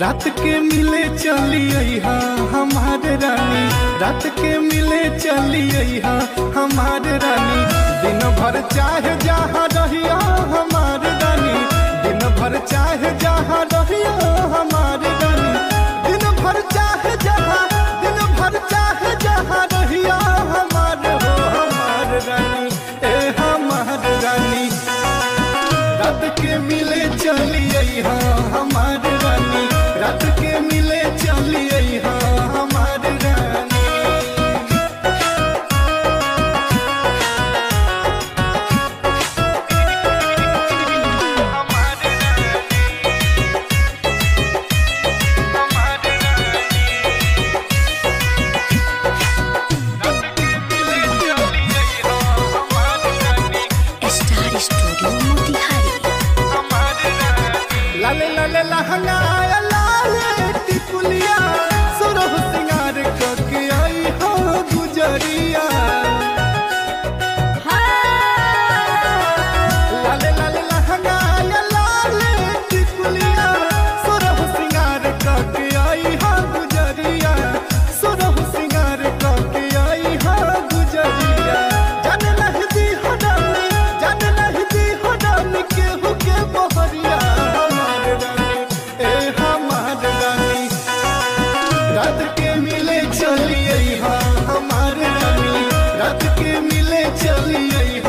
रात के मिले चलिए हमारे रानी, रात के मिले चलिए हमारे रानी। दिन भर चाहे जहाँ रहिया हमारे रानी, दिन भर चाहे जहाँ रहिया हमारे रानी। दिन भर चाहे जहाँ, दिन भर चाहे जहाँ रहिया हमारे हो हमारे रानी, ए हमारे रानी। रात के मिले चलिए हमारे रानी, रात के मिले चलिए हमारे रानी। Star studio Motihari. लाले लाले लहंगा लाले टिकुलिया, सुरह सिंगार करके आई हो गुजरिया। लाले लाले लहंगा लाले टिकुलिया, सुरह सिंगार करके आई हो गुजरिया। सुरह सिंगार करके आई हो गुजरिया। जाने नहीं दी हो रानी, जाने नहीं दी हो रानी केहू के बहरिया हमारे रानी, ए हमारे रानी। रात के मिले चलिए हमारे रानी, रात के मिले चलिए